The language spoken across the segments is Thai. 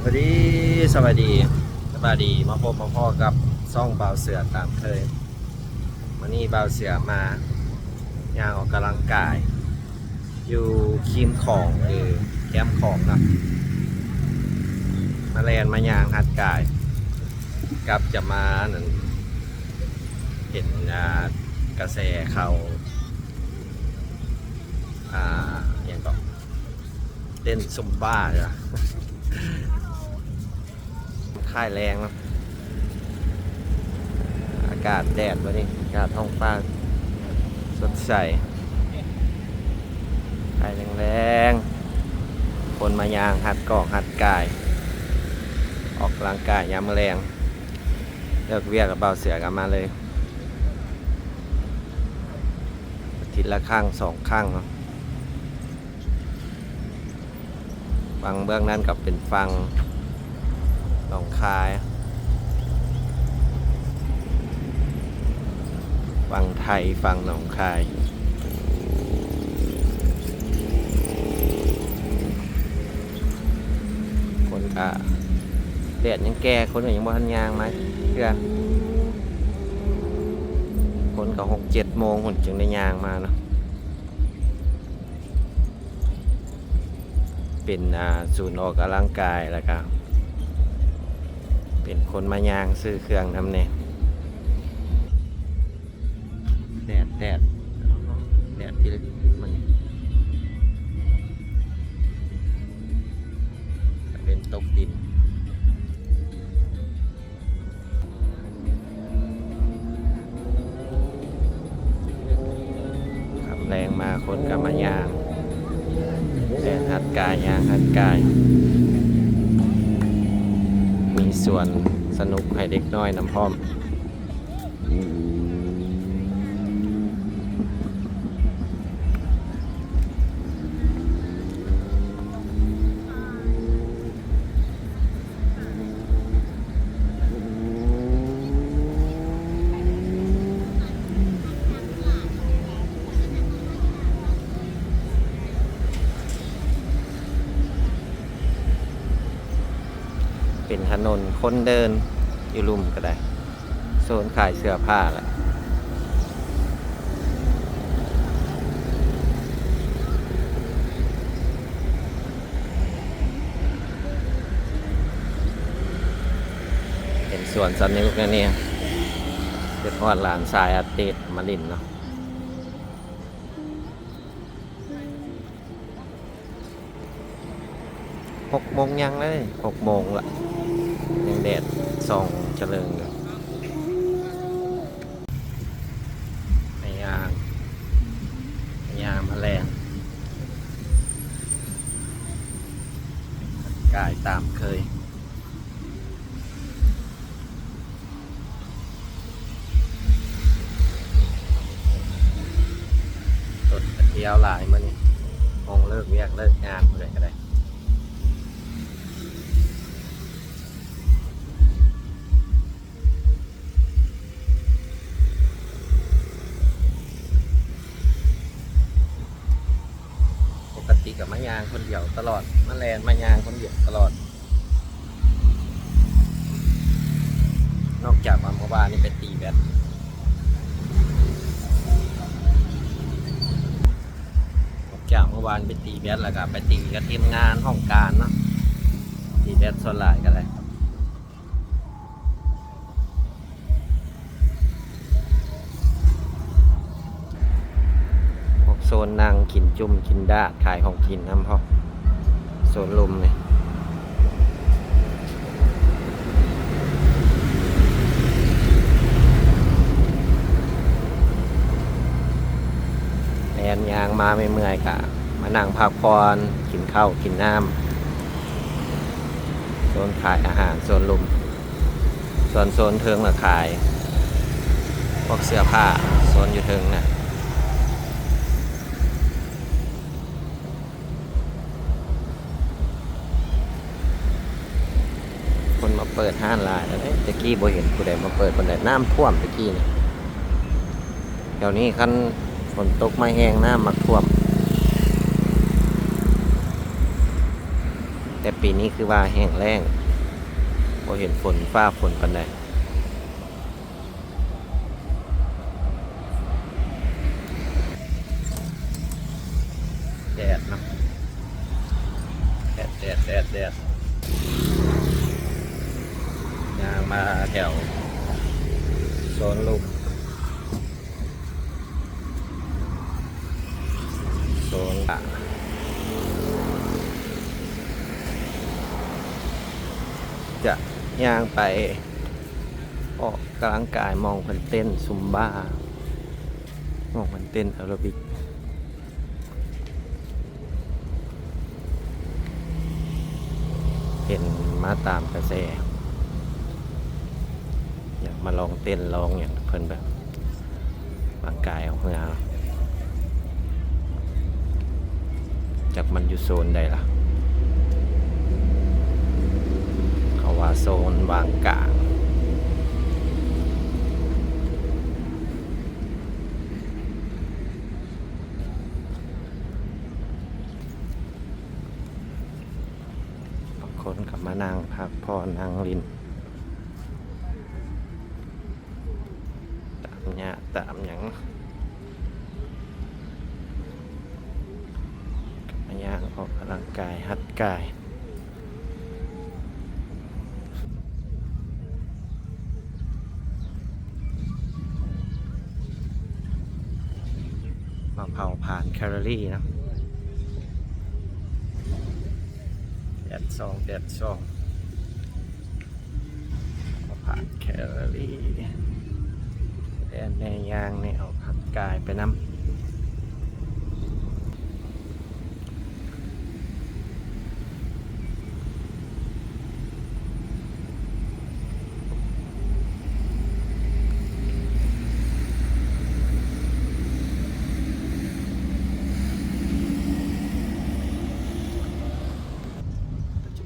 วัสดีสวัสดีสวัสดีมาพบมาพ่อกับซ่องเบาเสือตามเคยวันนี้เบาเสือมาย่างออกกำลังกายอยู่คิมของหรือแก้มของนะมาแลนมาย่างหัดกายกับจะมาหนึ่งเห็นกระแสเขาอย่างก็เต้นซุมบ้าจ้ะค่ายแรงนะอากาศแดดวันนี้อากาศท้องฟ้าสดใสค่ายแรงๆคนมายางหัดกอกหัดกาย ออกกำลังกายยามมื้อแรงเลิกเวียกกับเบาเสือกันมาเลยอาทิตย์ละครั้ง2 ครั้งเนาะฟังเบื้องนั้นกับเป็นฟังหนองคายฟังไทยฟังหนองคายคนกะแดดยังแก่คนก็ยังบ่ทันยางไหมเพื่อนคนก็6-7 โมงคนจึงได้ยางมาเนาะเป็นศูนย์ออกกำลังกายแล้วก็เป็นคนมายางซื้อเครื่องนำเนี่ยแดดที่มันเป็นตกดินขับแรงมาคนกับมายางแดดหัดกายยางหัดกายมีส่วนสนุกให้เด็กน้อยน้ำพร้อมเป็นถนนคนเดินอยู่ลุ่มก็ได้โซนขายเสื้อผ้าแหละเป็นสวนสนุกนะเนี่ยเป็นทอดหลานทรายอาติดมาลินเนาะ6 โมงยังเลย6 โมงละยังแดดส่องเจริญอยู่พยายามแมลงกายตามเคยรถเที่ยวหลายมื้อนี้คงเลิกเวียกเลิกงานเมื่อไหร่ก็ได้ปกติกับมะยางคนเดียวตลอดมะแลนมะยางคนเดียวตลอดนอกจากวันเมื่อวานนี่เป็นตีแบดนอกจากเมื่อวานไปตีแบดแล้วก็ไปตีกับทีมงานห้องการเนาะตีแบดส่วนหลายกันเลยโซนนั่งกินจุ่มกินด้าขายของกินน้ำพอโซนลมเลยแลนยางมาไม่เมื่อยกะมานั่งพักผ่อนกินข้าวกินน้ำโซนขายอาหารโซนลมส่วนโซนเทิงละขายพวกเสื้อผ้าโซนอยู่เทิงนะคนมาเปิดห้านลายแล้วตะกี้บ่เห็นผู้ใดมาเปิดคนใดน้ำท่วมตะกี้นี่เดี๋ยวนี้คันฝนตกไม่แห้งน้ำมาท่วม แต่ปีนี้คือว่าแห้งแล้งพอเห็นฝนฟ้าฝนปานใดแดดเนาะแดดยางมาแถวโซนลูกโซนป่าจะย่างไปออกกำลังกายมองคนเต้นซุมบ้ามองคนเต้นแอโรบิกเห็นมาตามกระแสอยากมาลองเต้นลองอย่างเพิ่นแบบร่างกายของเพื่อจากมันอยู่โซนใดล่ะเขาว่าโซนวางกลางบางคนกลับมานั่งพักผ่อนนั่งลินตามเนี่ยตามอย่างย่างออกกำลังกายหัดกายมาเผาผ่านแคลอรี่นะแดดซองผ่านแคลอรี่แดดในย่างในออกหัดกายไปน้ำ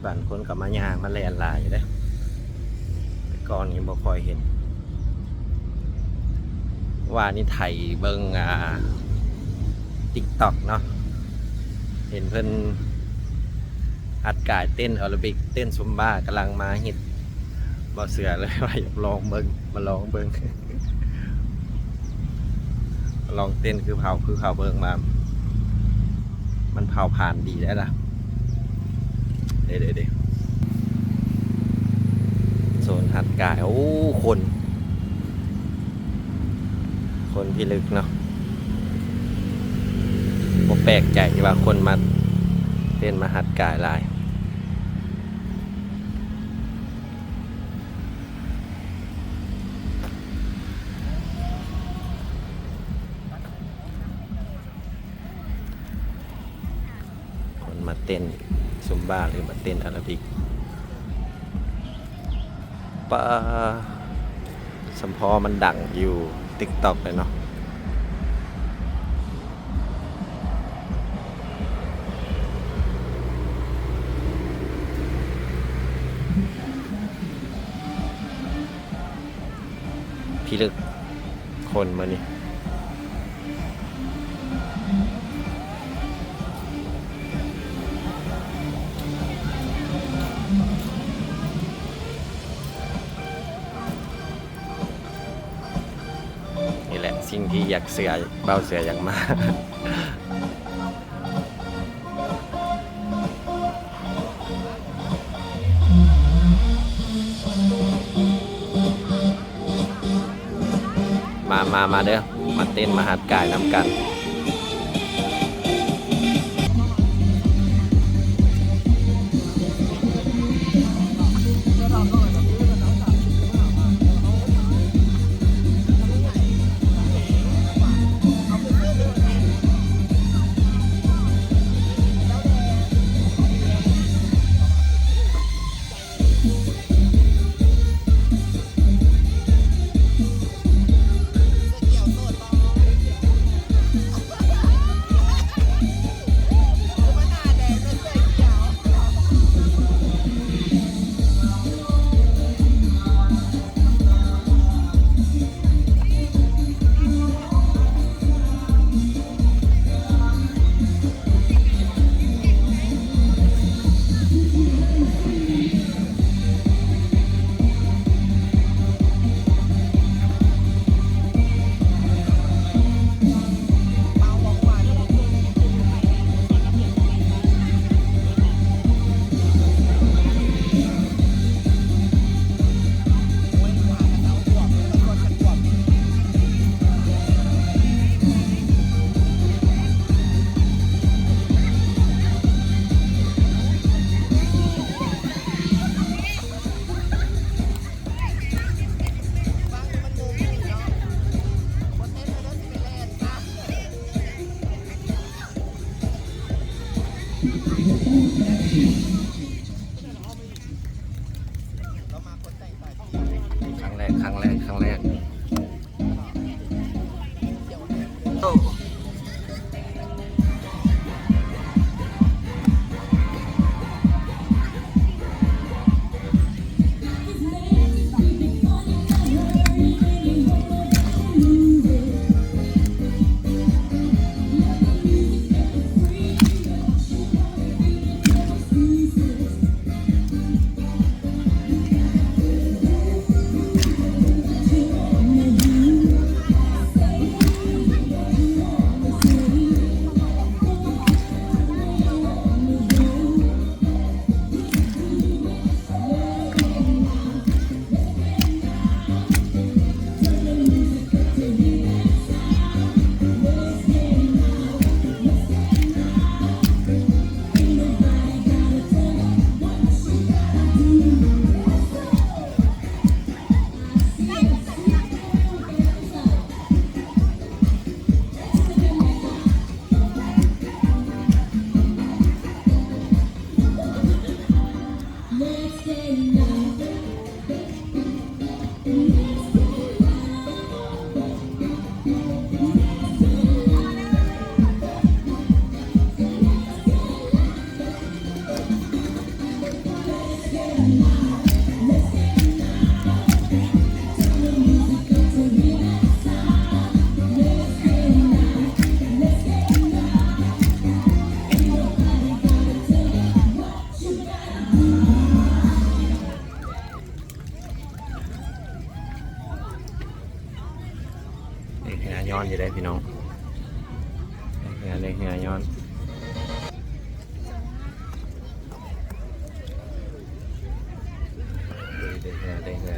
บ้านคนกับมาย่างมาแลนลายอยู่เด้แต่ก่อนนี้บ่ค่อยเห็นว่านี่ไทยเบิ่งTikTok เนาะเห็นเพิ่นอัดกายเต้นแอโรบิกเต้นซุมบ้ากำลังมาฮิตบ่เสือเลยว่าอยากลองเบิ่งมาลองเบิ่งลองเต้นคือเผาเบิ่งมามันเผาผ่านดีได้ล่ะเดี๋ยวโซนหัดกายโอ้คนพิลึกเนาะบ่แปลกใจว่าคนมาเต้นมาหัดกายหลายคนมาเต้นซุมบ้าหรือมาเต้นแอโรบิกป้าสัมพอมันดังอยู่ TikTok เลยเนาะพี่ลึกคนมานี่นี่แหละสิ่งที่อยากเสือเบาเสืออย่างมากมาเด้อมาเต้นมาหัดกายน้ำกัน เล็กเหือย้อนอยู่ได้พี่น้องเล็กเหือย้อนเล็กเหือ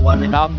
วันนี้ครับ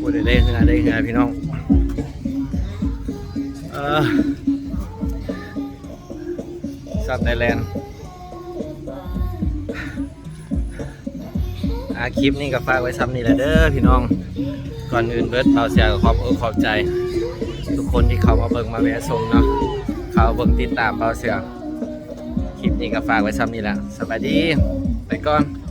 พูดได้เหือพี่น้องซับไทยแลนด์คลิปนี้ก็ฝากไว้ซ้ำนี่แหละเด้อพี่น้องก่อนอื่นเบิร์ดเราเสียกับขอบใจทุกคนที่เข้ามาเบิ่งมาแวะชมเนาะเข้าเบิ่งติดตามเราเสียคลิปนี้ก็ฝากไว้ซ้ำนี่แหละสวัสดีไปก่อน